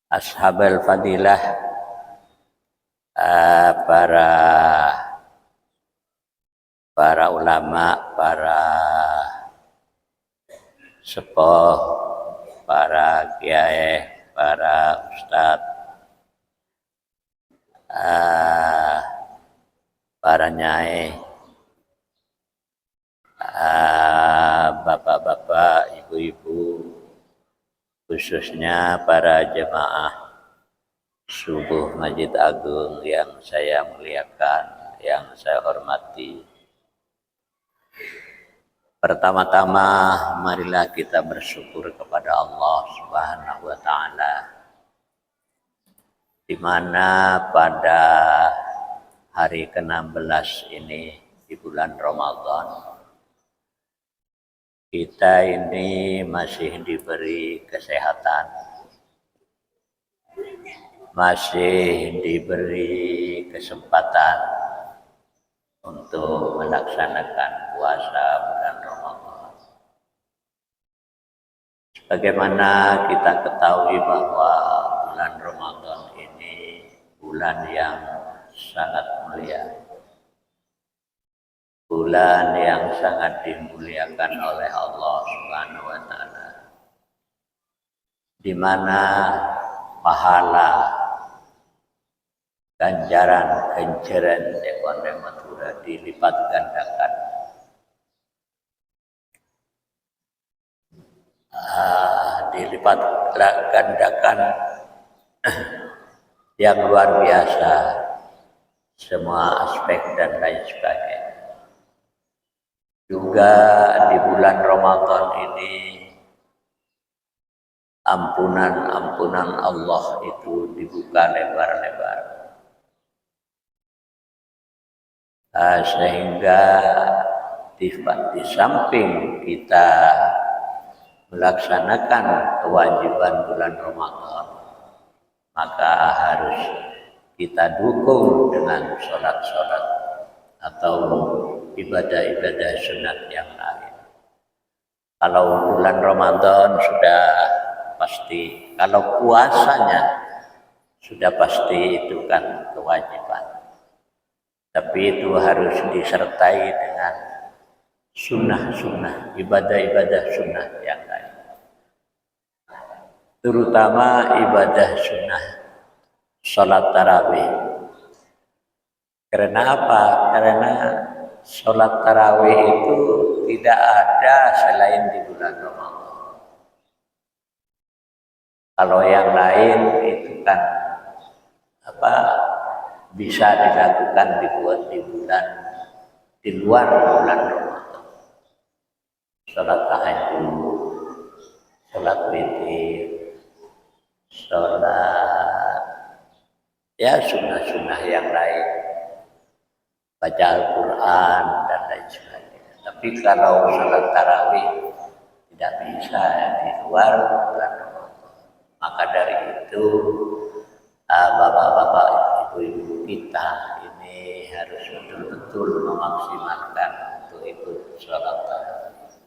Ashabul fadilah, para ulama, para sepuh, para kiai, para ustadz, para nyai, bapak-bapak, ibu-ibu, khususnya para jemaah subuh Masjid Agung yang saya muliakan, yang saya hormati. Pertama-tama marilah kita bersyukur kepada Allah Subhanahu wa taala, di mana pada hari ke-16 ini di bulan Ramadan kita ini masih diberi kesehatan, masih diberi kesempatan untuk melaksanakan puasa bulan Ramadan. Bagaimana kita ketahui bahwa bulan Ramadan ini bulan yang sangat mulia, bulan yang sangat dimuliakan oleh Allah Subhanahu wa taala, di mana pahala, ganjaran, kenceran dekonde matura dilipat gandakan. Dilipat gandakan yang luar biasa, semua aspek dan lain sebagainya. Juga di bulan Ramadan ini ampunan Allah itu dibuka lebar-lebar, sehingga di samping kita melaksanakan kewajiban bulan Ramadan, maka harus kita dukung dengan sholat-sholat atau ibadah-ibadah sunat yang lain. Kalau bulan Ramadan sudah pasti, kalau puasanya sudah pasti itu kan kewajiban, tapi itu harus disertai dengan sunnah-sunnah, ibadah-ibadah sunnah yang lain, terutama ibadah sunnah sholat tarawih. Karena apa? Karena sholat tarawih itu tidak ada selain di bulan Ramadan. Kalau yang lain itu kan bisa dilakukan di luar bulan Ramadan. Sholat tahajud, sholat witir, sholat sunnah-sunnah yang lain, baca Al-Quran dan lain sebagainya. Tapi kalau sholat tarawih tidak bisa di luar bulan Ramadan. Maka dari itu bapak-bapak, ibu-ibu kita ini harus betul-betul memaksimalkan untuk ikut sholat tarawih,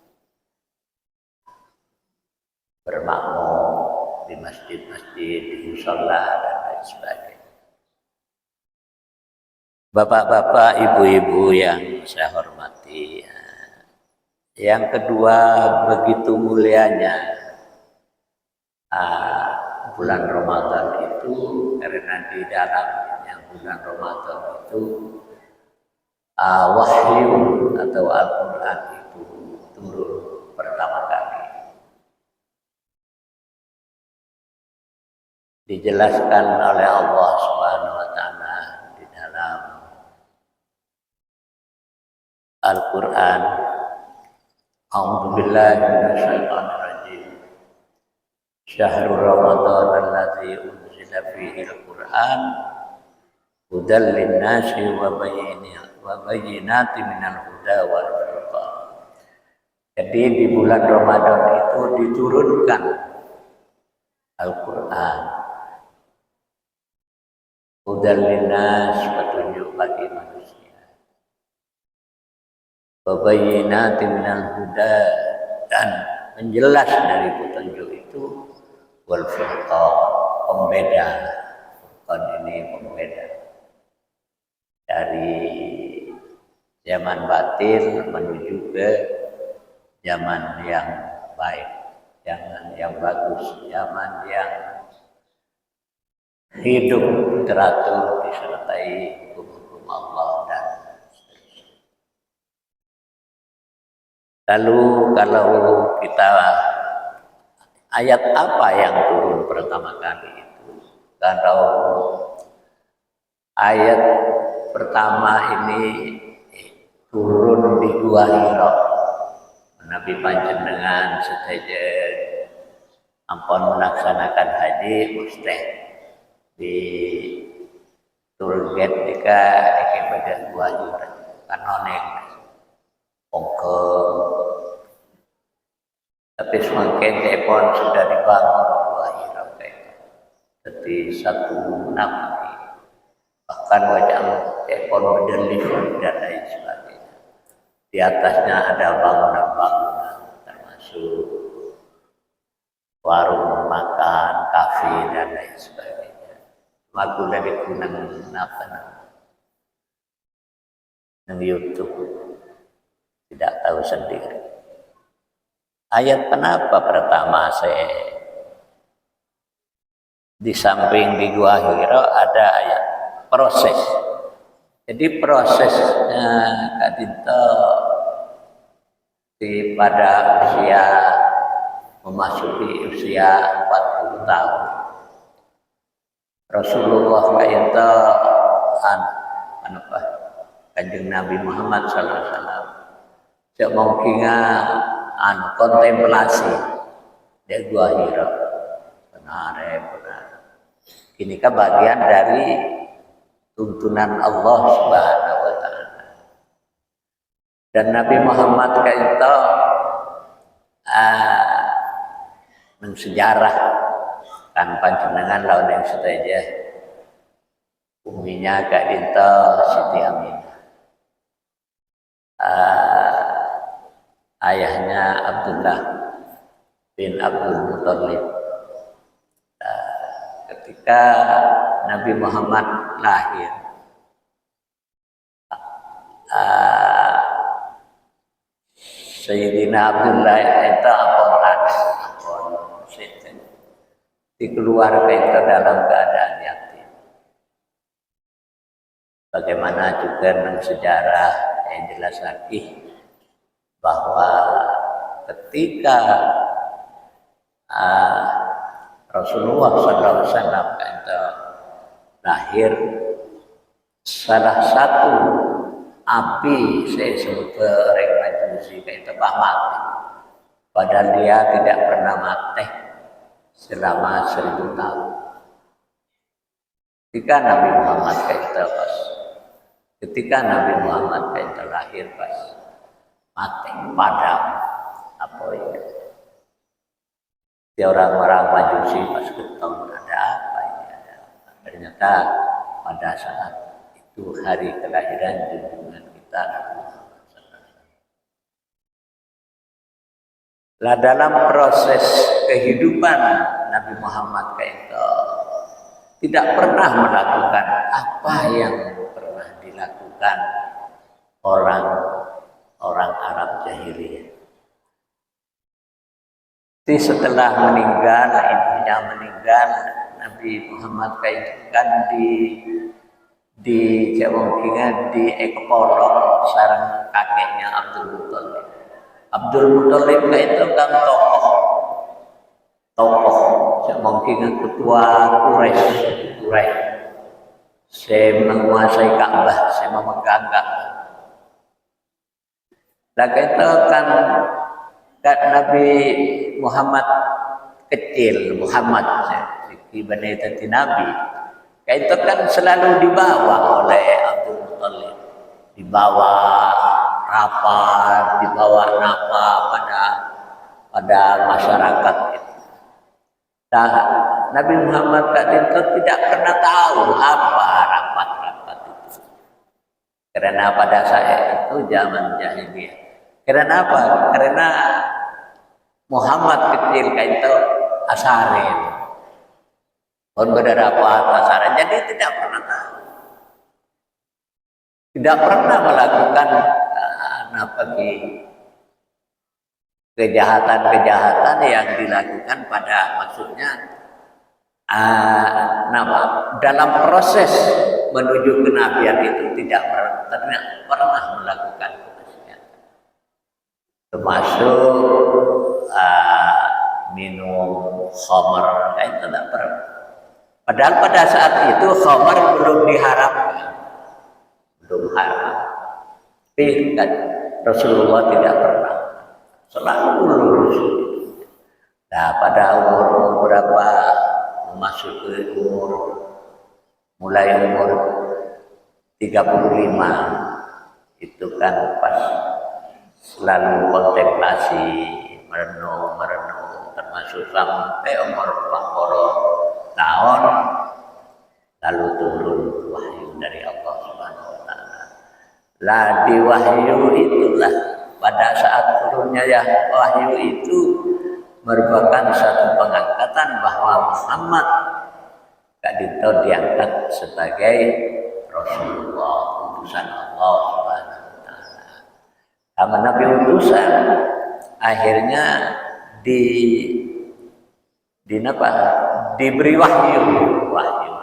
bermakmum di masjid-masjid, di mushola dan lain sebagainya. Bapak-bapak, ibu-ibu yang saya hormati, yang kedua, begitu mulianya bulan Ramadan itu, karena di dalamnya bulan Ramadan itu wahyu atau Al-Quran itu turun pertama kali. Dijelaskan oleh Allah Subhanahu wa taala di dalam Al-Quran, A'udzubillahi minasyaitonir rajim. Syahrul Ramadan allazi unzila fihi al-Qur'an hudal lin-nasi wa bayyinatin minal huda wal furqan. Jadi di bulan Ramadan itu diturunkan Al-Qur'an. Hudal lin-nas, petunjuk bagi manusia. Wa bayyinatin minal huda, dan menjelas dari petunjuk itu wal furqan, pembeda. Furqan ini pembeda dari zaman batil menuju ke zaman yang baik, zaman yang bagus, zaman yang hidup teratur disertai hukum Allah dan seterusnya. Lalu kalau kita ayat apa yang turun pertama kali itu? Kalau ayat pertama ini turun di Gua Hira. Nabi panjenengan sedaya ampun melaksanakan haji mesti di Tulget jika eke badan Gua Hira kanoneng ongke, tapi semakin telepon sudah dibangun Gua Hira jadi satu nabi, bahkan wajah telepon berdelik dan lain sebagainya. Di atasnya ada bangunan-bangunan termasuk warung makan, kafe dan lain sebagainya. Lagu dari kunang apa nang YouTube tidak tahu sendiri. Ayat kenapa pertama saya di samping di Gua Hira ada ayat proses. Jadi prosesnya kadinto pada usia memasuki usia 40 tahun. Rasulullah kadinto Kanjeng Nabi Muhammad sallallahu alaihi wasallam cek mungkinnya kontemplasi di Gua Hira. Benar. Ini kan bagian dari tuntunan Allah Subhanahu wa taala. Dan Nabi Muhammad kaito mensejarah kan panjenengan lawan yang sedaja uminya Kak Dinto Siti Aminah. Ayahnya Abdullah bin Abdul Muthalib. Ketika Nabi Muhammad lahir, Sayyidina Abdullah itu dikeluarkan itu dalam keadaan yatim. Bagaimana juga dalam sejarah yang jelas lagi bahwa ketika Rasulullah SAW itu lahir, salah satu api saya sebut Majusi itu mati. Padahal dia tidak pernah mati selama 1000 tahun. Ketika Nabi Muhammad itu lahir pas mati padam apa itu? Orang-orang Majusi pas ketemu ada apa ini ada apa. Ternyata pada saat itu hari kelahiran junjungan kita Nabi Muhammad SAW. Lah dalam proses kehidupan Nabi Muhammad itu tidak pernah melakukan apa yang pernah dilakukan orang Arab jahiliyah. Setelah meninggal, ibunya meninggal, Nabi Muhammad kan di Jawangkingan di Ekopolong sarang kakeknya Abdul Muthalib. Abdul Muthalib itu kan tokoh Jawangkingan ketua Quraisy. Saya menguasai Ka'bah, saya memegang Ka'bah. Lah itu kan Nabi Muhammad kecil, Muhammad ibn tadi Nabi. Itu kan selalu dibawa oleh Abdul Muthalib, dibawa rapat, dibawa napa pada masyarakat itu. Nah, Nabi Muhammad itu tidak pernah tahu apa rapat-rapat itu. Karena pada saat itu zaman jahiliyah. Karena apa? Karena Muhammad kecil itu asarin. beberapa pasaran, jadi tidak pernah tahu. Tidak pernah melakukan kejahatan-kejahatan yang dilakukan pada maksudnya dalam proses menuju kenabian itu tidak pernah melakukan kemaksiatan, termasuk minum khamr, itu tidak pernah. Padahal pada saat itu khamr belum diharamkan, belum haram. Tapi kan Rasulullah tidak pernah, selalu lurus. Nah, pada umur berapa masuk ke mulai umur 35 itu kan pas selalu kontemplasi, merenung, termasuk sampai umur 40 tahun lalu turun wahyu dari Allah Subhanahu wa taala. Lah di wahyu itulah, pada saat turunnya ya wahyu itu merupakan satu pengangkatan bahwa Muhammad diangkat sebagai Rasulullah, utusan Allah Subhanahu wa taala. Sama Nabi utusan akhirnya diberi wahyu.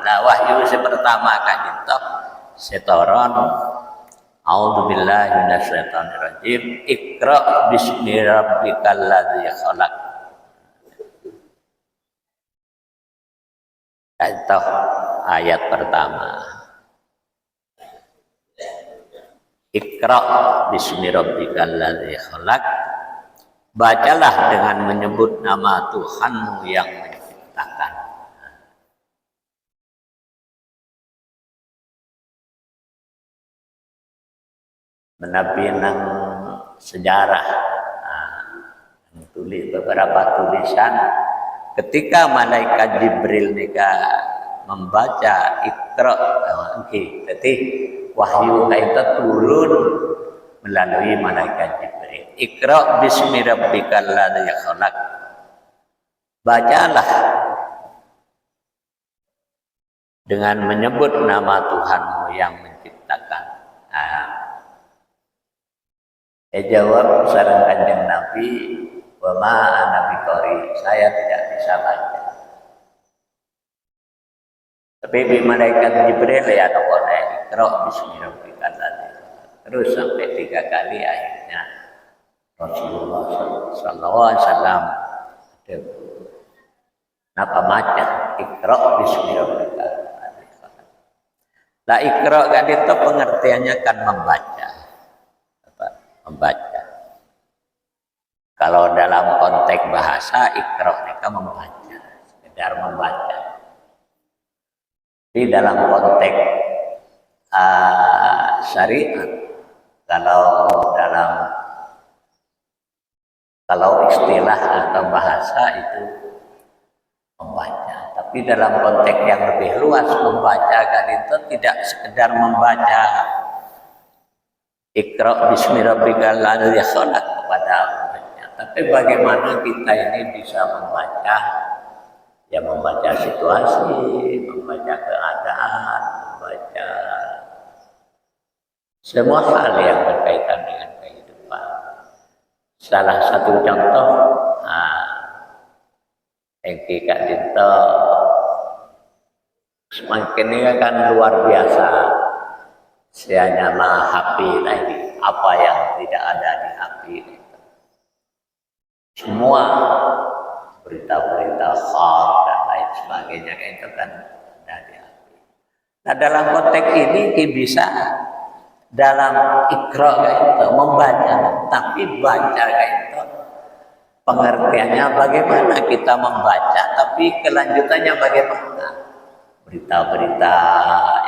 Nah, wahyu pertama kadinto setoron a'udzubillahi minasyaitonirrajim, Iqra bismi rabbikal ladzi khalaq. Contoh ayat pertama, Iqra bismi rabbikal ladzi khalaq. Bacalah dengan menyebut nama Tuhanmu yang menciptakan. Menabinang sejarah, tulis beberapa tulisan ketika malaikat Jibril nika membaca Iqra, jadi wahyu itu turun melalui malaikat Jibril. Iqra bismi rabbikal ladzi khalaq. Bacalah dengan menyebut nama Tuhanmu yang menciptakan. Jawab sareng Kanjeng Nabi, wa ma ana biqari, saya tidak bisa baca. Tapi malaikat Jibril ya tokone Iqra bismi rabbikal ladzi. Terus sampai 3 kali akhirnya Rasulullah sallallahu alaihi wasallam napa maca Iqra bismi rabbikal ladzi. Lah Iqra kan itu pengertiannya kan membaca. Membaca. Kalau dalam konteks bahasa Iqra mereka membaca, sekedar membaca. Di dalam konteks syariat, kalau istilah atau bahasa itu membaca. Tapi dalam konteks yang lebih luas, membaca kan itu tidak sekedar membaca Iqra bismi rabbikal ladzi khalaq kepada umatnya, tapi bagaimana kita ini bisa membaca, ya membaca situasi, membaca keadaan, membaca semua hal yang berkaitan dengan kehidupan. Salah satu contoh, yang kita dinto semakin ini kan luar biasa. Saya nyala HP tadi, apa yang tidak ada di HP itu. Semua berita-berita hoax dan lain sebagainya itu kan ada di HP. Nah, dalam konteks ini kita bisa dalam Iqra itu membaca, tapi baca itu pengertiannya bagaimana kita membaca, tapi kelanjutannya bagaimana. Berita-berita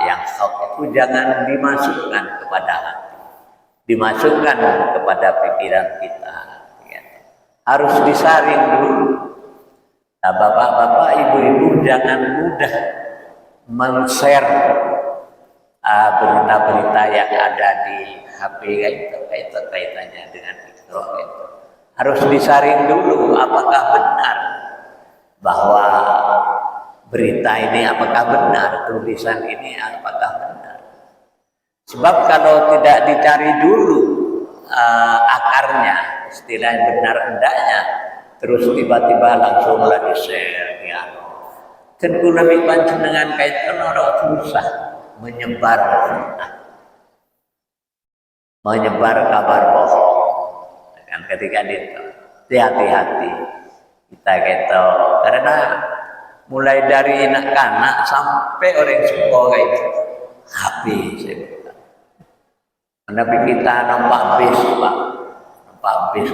yang hoax itu jangan dimasukkan kepada hati, dimasukkan kepada pikiran kita. Ya. Harus disaring dulu. Nah, bapak-bapak, ibu-ibu jangan mudah men-share berita-berita yang ada di HP itu kaitannya dengan Iqra itu. Harus disaring dulu apakah benar bahwa berita ini apakah benar, tulisan ini apakah benar. Sebab kalau tidak dicari dulu akarnya, istilah benar endaknya, terus tiba-tiba langsung lagi share ya. Dan kula panjenengan kaitan orang susah menyebar kabar bohong. Dan ketika itu hati-hati kita gitu, karena mulai dari anak-anak sampai orang sekolah itu habis. Tapi kita nampak bis, Pak, nampak bis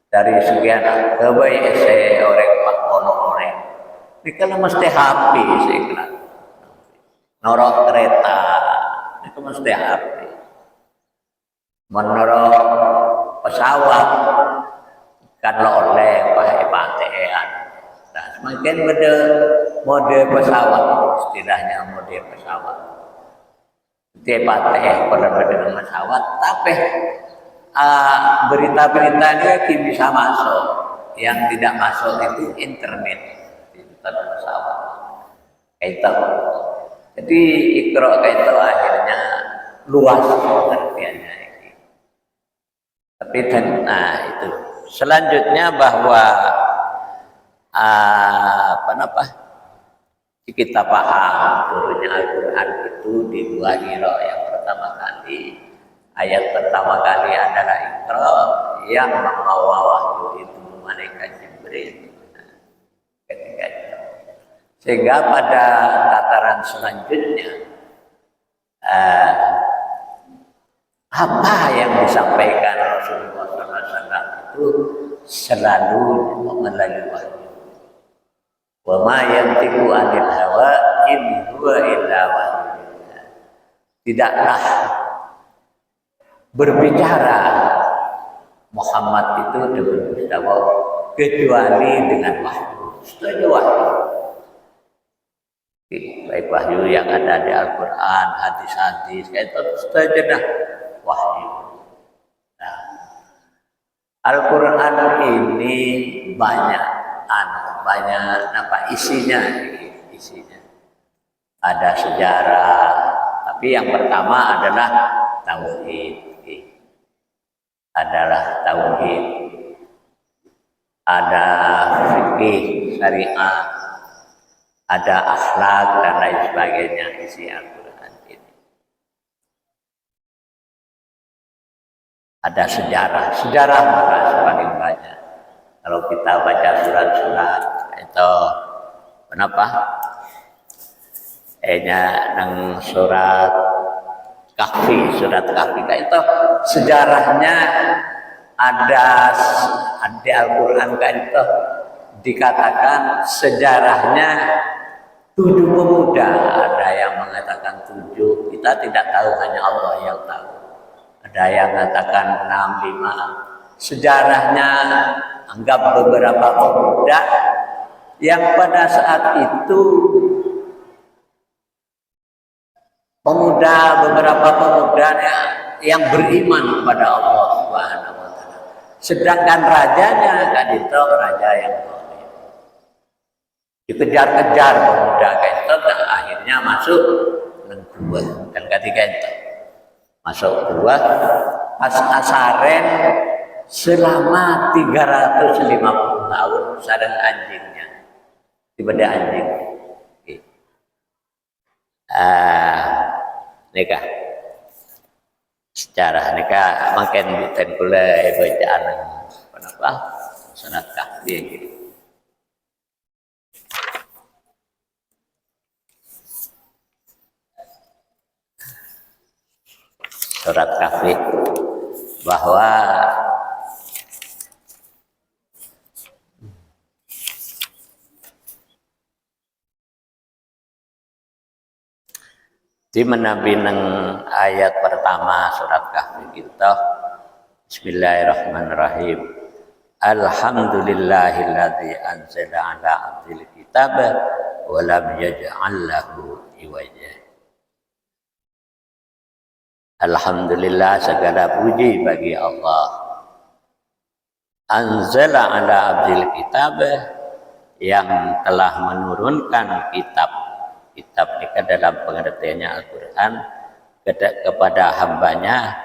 dari sekian kebaik saya orang Pak Kono orang. Ini kalau mesti habis, saya kira. Norok kereta, itu mesti habis. Menorok pesawat, kan oleh pakai patean. Nah, semakin mode pesawat, istilahnya mode pesawat. Dia pernah dengan pesawat, tapi berita-berita ini bisa masuk. Yang tidak masuk itu internet, itu pesawat. Itu. Jadi Iqra itu akhirnya luas pengertiannya. Tapi itu. Selanjutnya bahwa kita paham turunnya Al-Quran itu di dua hiro. Yang pertama kali, ayat pertama kali adalah Iqra yang membawa wahyu itu malaikat Jibril. Ketika itu. Sehingga pada tataran selanjutnya apa yang disampaikan Rasulullah SAW itu selalu melalui wahyu. Wa ma yantiqu 'anil hawa in huwa illa wahyu. Tidaklah berbicara Muhammad itu dengan Mustafa kecuali dengan wahyu. Setuju wahyu. Baik wahyu yang ada di Al-Quran, hadis-hadis, itu setuju dah wahyu. Nah, Al-Quran ini banyak isinya. Ada sejarah, tapi yang pertama adalah tauhid. Ada fikih syariah, ada akhlak dan lain sebagainya isi Al-Quran ini. Ada sejarah maka paling banyak. Kalau kita baca surat-surat itu kenapa? Nang surat Kahfi itu sejarahnya ada di Al-Quran itu dikatakan sejarahnya 7 pemuda. Ada yang mengatakan 7, kita tidak tahu, hanya Allah yang tahu. Ada yang mengatakan 6, 5. Sejarahnya anggap beberapa pemuda yang pada saat itu beberapa pemuda yang beriman kepada Allah Subhanahu wa taala. Sedangkan rajanya kan itu raja yang zalim. Dikejar-kejar pemuda itu dan akhirnya masuk gua. Dan ketika itu masuk gua pas asaren selama 350 tahun sareng anjingnya. Dibeda anjing. Nikah secara nikah makin biten kula bacaan kenapa sanad Kahfi gitu. Surat Kahfi bahwa di menabineng ayat pertama surat Kahfi kita Bismillahirrahmanirrahim. Alhamdulillahilladzi anzala ala abdil kitab wa lam yaj'al lahu iwaja. Alhamdulillah, segala puji bagi Allah. Anzala ala abdil kitab, yang telah menurunkan kitab ini dalam pengertiannya Al-Quran kepada hambanya,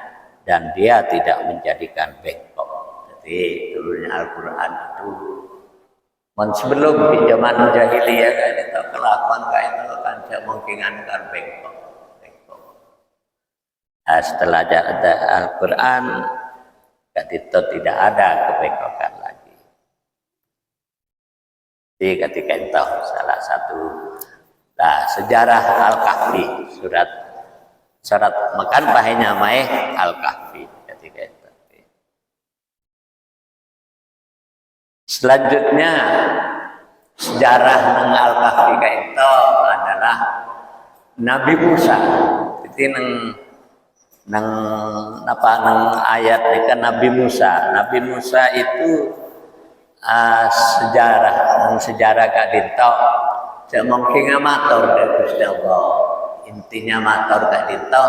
dan dia tidak menjadikan bengkok. Jadi turunnya Al-Quran itu sebelum di zaman jahiliyah kan itu kelakuan kayak itu kan kemungkinan kan bengkok. Nah, setelah ada Al-Quran itu tidak ada kebengkokan lagi. Jadi ketika itu salah satu sejarah Al-Kahfi, surat makan pahenya mai Al-Kahfi ketika itu. Selanjutnya sejarah nang Al-Kahfi itu adalah Nabi Musa. Jadi nang ayat ini kan Nabi Musa itu sejarah kadito mungkin amator dari Gusti Allah. Intinya mator kadito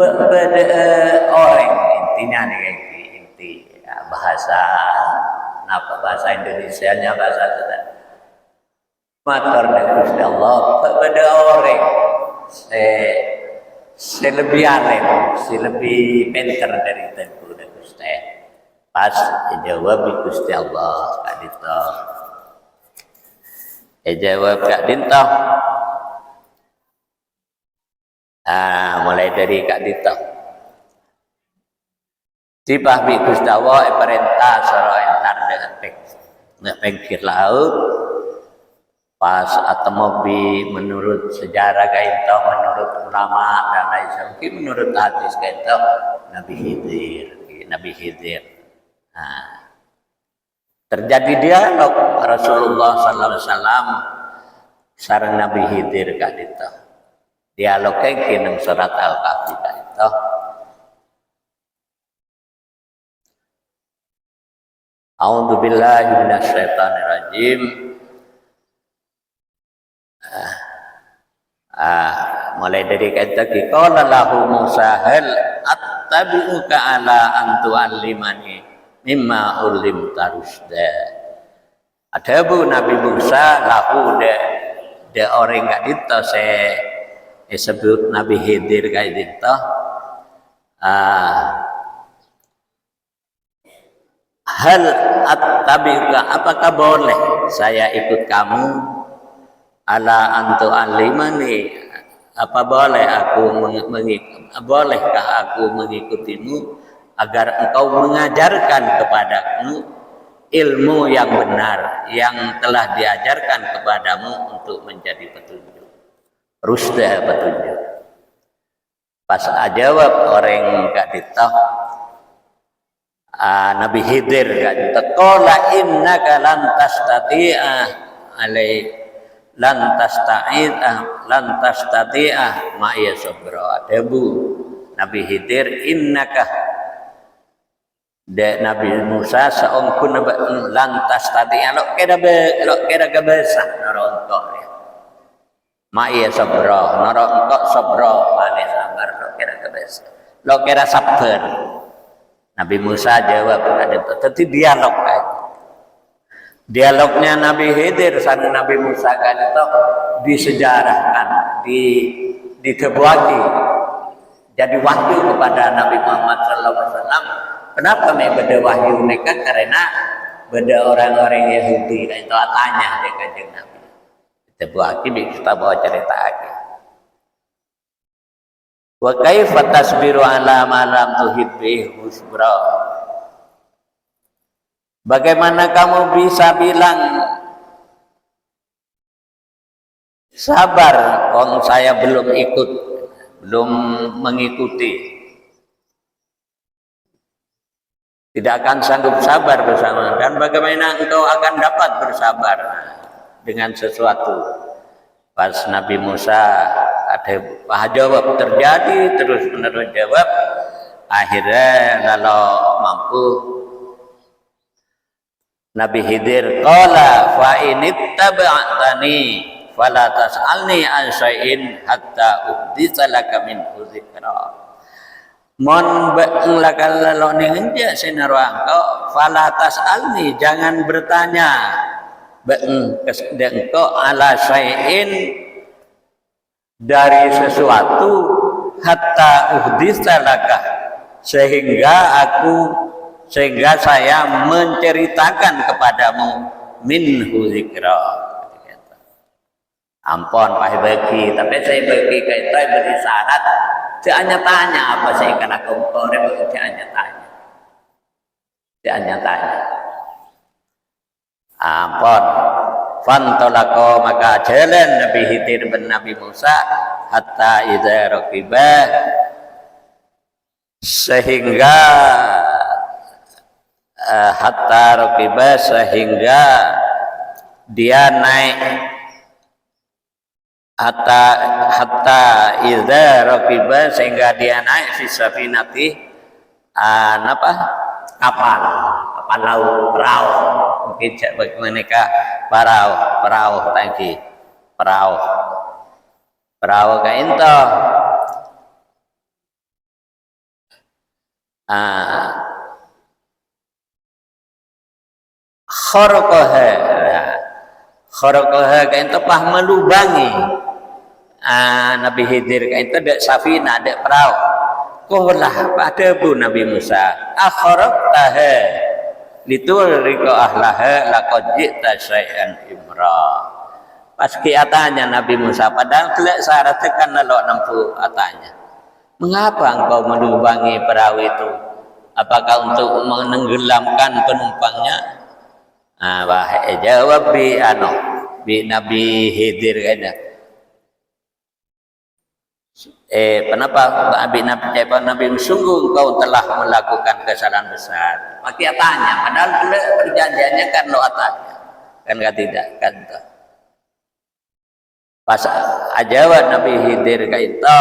beda orang intinya nih inti ya, bahasa Indonesianya bahasa kita mator dari Gusti Allah beda orang lebih alim, lebih pintar dari tentu dari Gusti. Pas jawab Gusti Allah kadito. Jawab kadito. Mulai dari Kak Dito. Tibah bi Gusti Allah perintah sara entar dengan pengkir laut. Pas atamobi menurut sejarah kaito, menurut ulama dan lain sebagainya, menurut hadis kaito Nabi Khidir. Terjadi dialog Rasulullah sallallahu alaihi wasallam sareng Nabi Khidir kadito. Dialognya kini surat Al-Kahfi itu. A'udzubillahi minasyaitonirrajim. Mulai dari kata qala lahu Musa hal attabi'uka ala an tu'allimani mimma ulimta rusda. Ada bu Nabi Musa lahu de orang enggak dito disebut Nabi Khidir kayak gitu. Hal attabi'uka, apakah boleh saya ikut kamu ala antu alimani, apa boleh bolehkah aku mengikutimu agar engkau mengajarkan kepadaku ilmu yang benar yang telah diajarkan kepadamu untuk menjadi petunjuk. Rusda petunjuk. Pas jawab orang gak ditah Nabi Khidir gak ditah qala innaka lan tastati'a ma'iya sabra. Debu Nabi Khidir innaka de Nabi Musa saungkun lan tastati'a lo kira kebesa norontok Ma'ya sabra, nara engkau sabra, mane sabar, lo kira sabar. Nabi Musa jawab ada itu dialog kan. Dialognya Nabi Khidir sama Nabi Musa kan itu disejarahkan, dikebuaki jadi wahyu kepada Nabi Muhammad SAW. Kenapa beda wahyu mereka? Karena beda orang-orang Yahudi itu tanya dia kanjeng Nabi. Sebuah kita bawa cerita lagi. Wa kaifa tasbiru ala ma lam tuhib bihi husbra. Bagaimana kamu bisa bilang sabar kalau saya belum mengikuti. Tidak akan sanggup sabar bersama, dan bagaimana engkau akan dapat bersabar dengan sesuatu. Pas Nabi Musa ada jawab terjadi terus menerus jawab, akhirnya kalau mampu Nabi Khidir qala fa inittaba'tani fala tas'alni an syai'in hatta uhditsa laka min dzikra. Mon lakal ning enja sinarwa engkau fala tas'alni, jangan bertanya engkau ala syai'in dari sesuatu hatta uhditsa laka sehingga saya menceritakan kepadamu minhu zikra. Ampun Pak bagi, tapi saya bagi kita beri syarat saya tanya apa saya kena kompor saya tanya ampun fantolako maka jalan Nabi Khidir bin Nabi Musa hatta idza raqiba sehingga dia naik hatta idza raqiba sehingga dia naik fi safinati kapal laut perahu mungkin bagaimana perahu tadi perahu kayak itu khorokoha kayak itu pah melubangi Nabi Khidir kayak itu ada safina ada perahu kolah pada Bu Nabi Musa akharaqtaha liturika ahlaha laqad ji'ta syai'an imra. Pas kiatanya Nabi Musa padahal kelak syarat tekan lo nampu atanya. Mengapa engkau melubangi perahu itu? Apakah untuk menenggelamkan penumpangnya? Jawab bi Nabi Khidir kayaknya. Kenapa Nabi sungguh engkau telah melakukan kesalahan besar. Maka tanya, padahal perjanjiannya kan lo atanya, kan tidak kan. Pas ajawab Nabi Khidir kaita,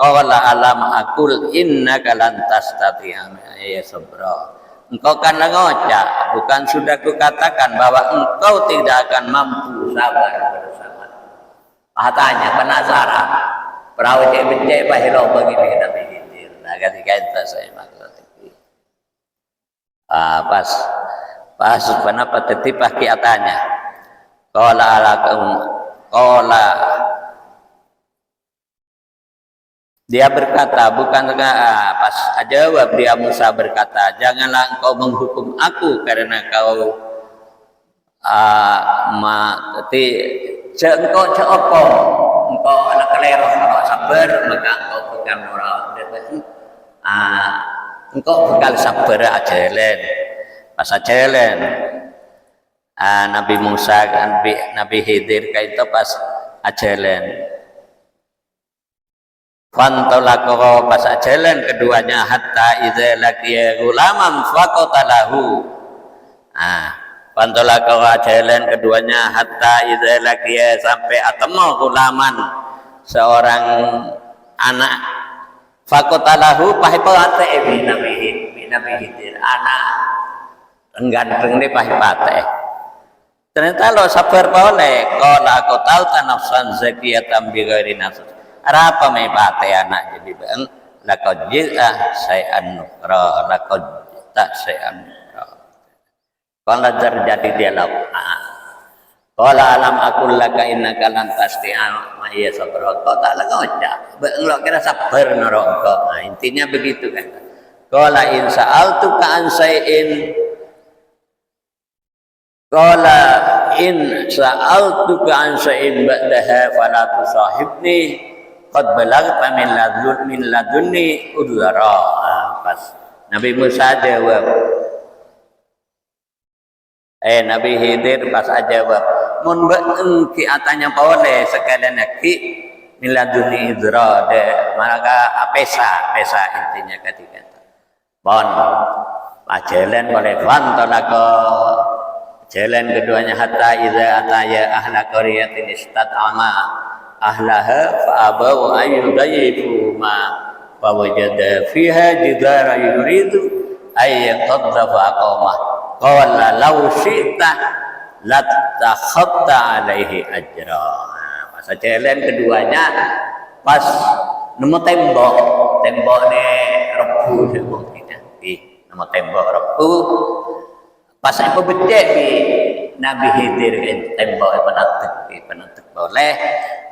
qala alam aqul innaka lan tastati'a ya sabra. Engkau kan ngocak, bukan sudah kukatakan bahwa engkau tidak akan mampu sabar bersama. Tanya penasaran. Perahu cek becek bahiro bagi Nabi Khidir. Nah ketika itu saya maksud itu. Pas kenapa tetipah kiatanya. Qala dia berkata bukan pas jawab dia Musa berkata janganlah engkau menghukum aku karena kau engkau ceopo engkau anak keliru engkau sabar maka engkau bukan moral engkau bakal sabar ajalan pas ajalan Nabi Musa kan Nabi Khidir kayak itu pas ajalan fantolako pas ajalan keduanya hatta idza laqiya gulaman faqatalahu fantolako ajalan keduanya hatta idza laqiya sampai atemu gulaman seorang anak faqatalahu pahipate Nabi Khidir anak engganteng ni pahipate ternyata lo sabar boleh kalau aku tahu nafsan zakiyatan bi ghairi nafs apa mai pate anak jadi bang laqad ji'a syai'an nukra laqad ji'a syai'an nukra kalau terjadi dialog qala alam aqul laka innaka lan tasti'a ma ya sabra kau tak ngocak lo kira sabar neraka intinya begitu kan qala in sa'altuka an syai'in qala in sa'altuka an syai'in ba'daha fala tusahibni qad balagta min ladunni udhara. Pas Nabi Musa jawab Nabi Khidir pas jawab mun ki atanya boleh sekalian ki min ladunni udhara de maka pesa intinya ketika bon jalan boleh fantolako jalan keduanya hatta idza ataya ahla qaryatin istat'ama ahlaha fa'abaw ayyudayifu ma fawajada fiha jidara yuridu ayyaqadda fa'aqamah qala law syi'ta latakhatta alaihi ajra. Pas jalan keduanya pas nemu tembok ni rebu mungkin nemu tembok rebu pas apa becek di Nabi Khidir tembok penutup boleh.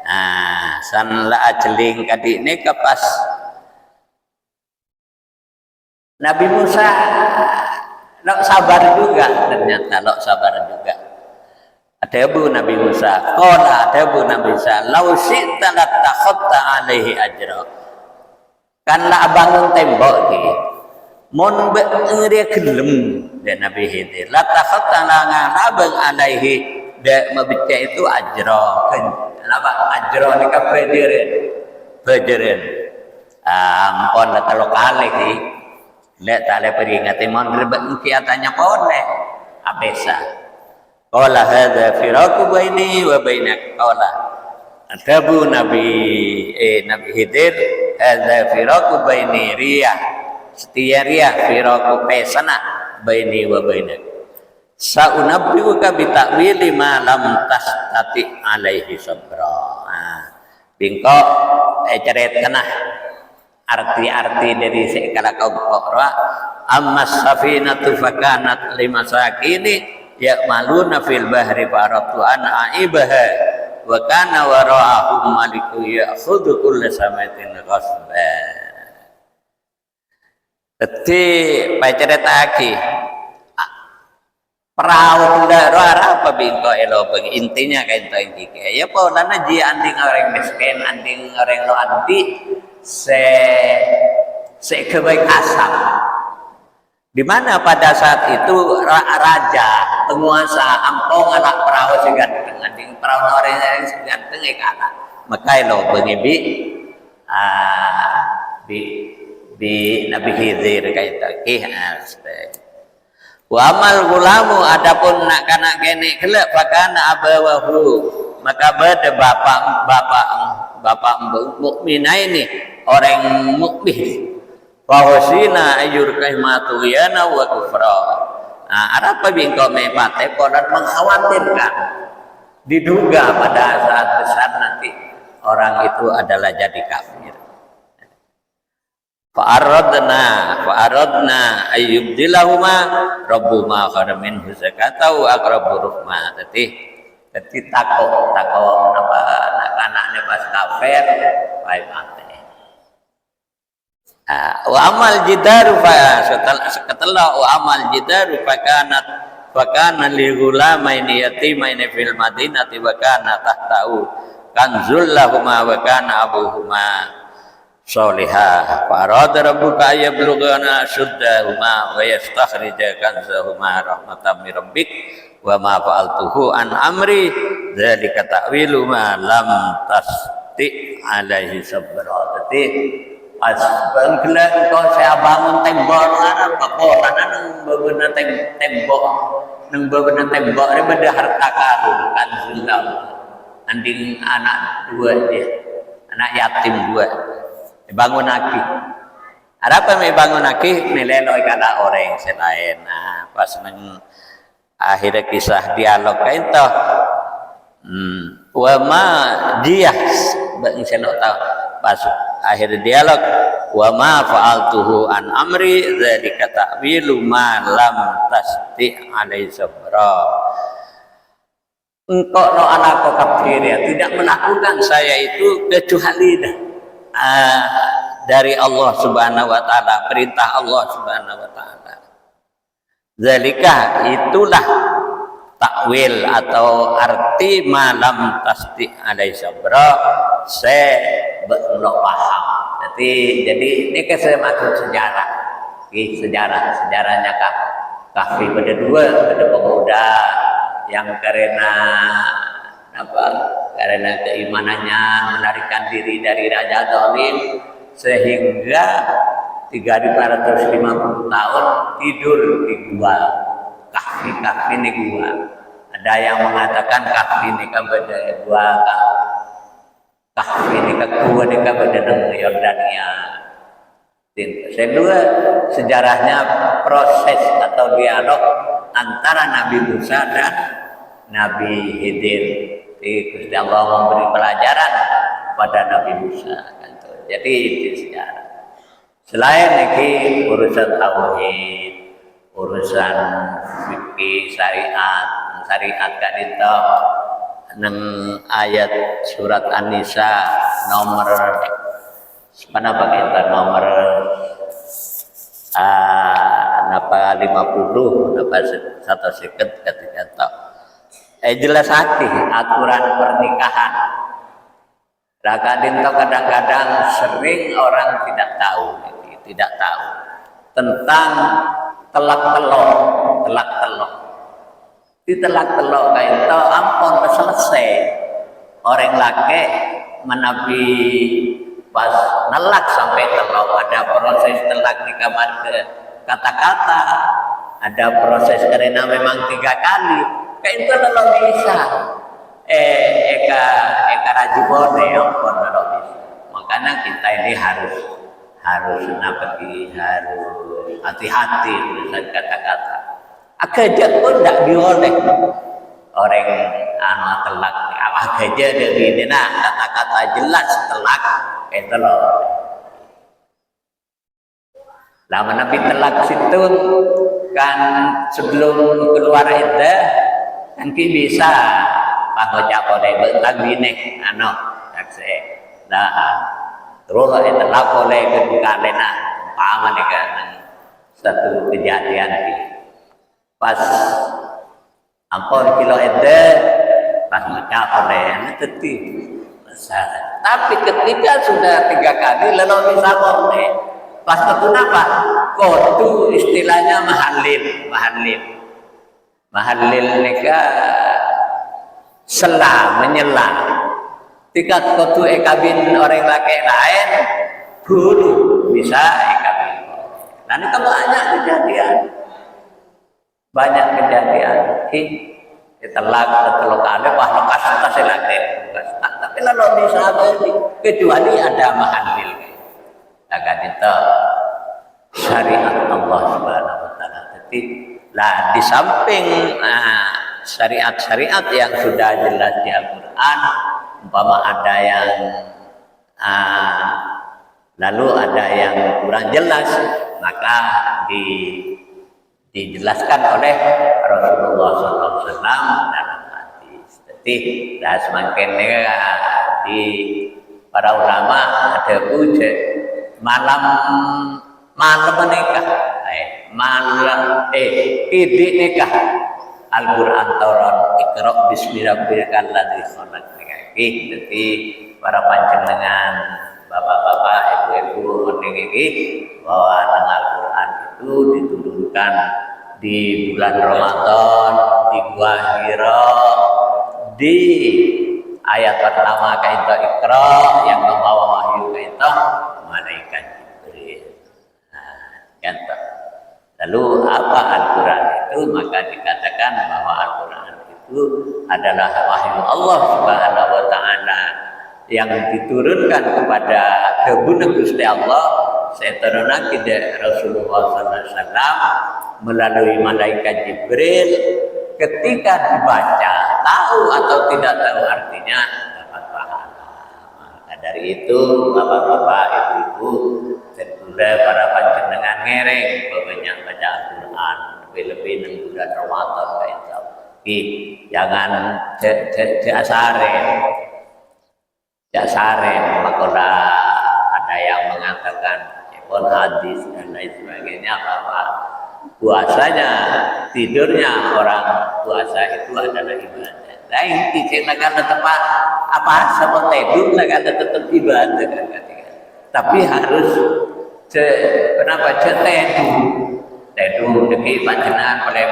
Nah, san la ajeling kadi ini kepas Nabi Musa lo sabar juga, ternyata lo sabar juga. Ada bu Nabi Musa, kola ada bu Nabi Musa, lau syi'ta latakhatta alaihi ajra. Kan la bangun tembok ki, mon dia gelem dan Nabi Khidir, latakhatta ngabang alaihi de mabica itu ajra. Kenapa ajra ni ka pelajaran. Ampun kalau kali ki, lek tak le peringati mon ribet kiatanya boleh, abesa. Qala hadza firaqu baini wa bainak. Qala adabu Nabi Khidir, hadza firaqu baini riyah. Setia riyah firaqu pesana baini wa bainak. Saunabbiuka bi ta'wili ma lam tastati alaihi sabra. Bingko ceret kenah arti-arti dari sekala kau qara amma safinatu fakanat limasakini ya'maluna fil bahri faratu an aibaha wa kana wara'ahum maliku ya'khudhu kull samatin ghasba. Dadi paceritake perahu kendara apa bingko elo bagi intinya kayak itu ya paulana ji anding orang miskin anding orang lo andi se kebaik asam di mana pada saat itu raja penguasa ampong anak perahu seganteng anding perahu orang yang seganteng ikana maka elo bagi bi Nabi Khidir kayak itu wa amal gulamu adapun nak kanak kene kelak pakana abawahu maka bade bapak mukminah ini orang mukmin fahusina ayur kahmatu yana wa kufra. Nah, apa bingko mepate kodan mengkhawatirkan diduga pada saat besar nanti orang itu adalah jadi kafir. Fa'aradna ayyubdilahuma rabbuma kharamin husakatau aqrabu ruhma. Jadi takut apa anak-anaknya pas kafir baik mati. Wa amal jidaru fa setelah wa amal jidaru fakana li ghulamaini yatimaini fil madinati wa kana tahtahu kanzul lahuma wa kana abuhuma solihah farad rabbuka yablugana suddahuma wa yastakhrija kanzahuma rahmatan min rabbik wa ma fa'altuhu an amri dzalika ta'wilu ma lam tasti alaihi sabra. Dadi pas bangklan kau saya bangun tembok larang kaporan nang bebeuna tembok ini beda harta karun kanzul anding anak dua dia anak yatim dua bangun lagi. Ada apa yang bangun lagi? Nilai kata orang selain. Nah, pas neng akhir kisah dialog itu, wama dia bang senok tahu. Pas akhir dialog, wama fa'altuhu an amri dzalika ta'wilu ma lam tasti alaihi sabra. Engkau no anak kafir ya tidak melakukan saya itu kecuali dari Allah Subhanahu wa taala, perintah Allah Subhanahu wa taala. Zalika itulah takwil atau arti malam tasdi alai sabra belum paham. Jadi ini saya maksud sejarah. Sejarahnya kafir pada pemuda yang karena keimanannya melarikan diri dari Raja Zalim sehingga 3.550 tahun tidur di gua kahfi ini gua. Ada yang mengatakan kahfi ini kepada gua kahfi ini ke gua ini kepada Yordania. Kedua sejarahnya proses atau dialog antara Nabi Musa dan Nabi Khidir. Gusti Allah memberi pelajaran kepada Nabi Musa. Jadi itu sejarah. Selain itu urusan tauhid, urusan fikih syariat, syariat gak dito nang ayat surat An-Nisa nomor apa kita nomor napa 50 napa 1 seket ketika jelas hati aturan pernikahan. Kadang kadang sering orang tidak tahu tentang telak telok. Di telak telok kayak itu ampun selesai. Orang laki menabi pas nelak sampai telok, ada proses telak di kamar ke kata-kata, ada proses karena memang 3 kali. Kayak itu telok bisa. Eka rajibone ampun telok bisa. Makanya kita ini harus hati-hati dengan kata-kata. Agak pun tidak dioleh orang anak telak. Agak dari ini kata-kata jelas telak itu loh. Lama Nabi telak situ kan sebelum keluar iddah kan bisa pangocap oleh bentang bini terus telak oleh kedua lena paman satu kejadian pas ampun kilo iddah pas ngocap oleh teti tapi ketika sudah 3 kali lalu bisa boleh pas itu apa? Kodu istilahnya mahallil nikah menyela. Ketika kodu ekabin orang laki lain guru bisa ekabin. Nanti kalau banyak kejadian. Telak kali wah lekas lagi. Tapi lalu bisa kecuali ada mahallil. Agar itu syariat Allah Subhanahu wa taala. Jadi di samping syariat-syariat yang sudah jelas di Al-Qur'an, umpama ada yang lalu ada yang kurang jelas, maka dijelaskan oleh Rasulullah SAW dalam hadis. Jadi semakin di para ulama ada ujian malam menikah ide nikah Al-Quran Taurat Iqra bismi rabbikal ladzi khalaq. Jadi para panjenengan bapak-bapak ibu-ibu niki bahwa Al-Quran itu diturunkan di bulan Ramadan di Gua Hira di ayat pertama kaitu Iqra yang membawa wahyu kaitu malaikat Jibril. Lalu apa Al-Quran itu? Maka dikatakan bahwa Al-Quran itu adalah wahyu Allah Subhanahu wa taala yang diturunkan kepada kebunan Gusti Allah seterusnya kepada Rasulullah SAW melalui malaikat Jibril. Ketika dibaca tahu atau tidak tahu artinya dapat pahala. Maka dari itu bapak-bapak ibu-ibu terkula para panjenengan ngereng banyak baca Al-Quran lebih-lebih nang bulan Ramadan kayak itu. Jangan jasaren makola ada yang mengatakan pun hadis dan lain sebagainya bahwa puasanya tidurnya orang puasa itu adalah ibadah. Lain diciptakan tempat apa sama tidur kan tetap ibadah kan. Tapi harus kenapa tedu demi panjenengan oleh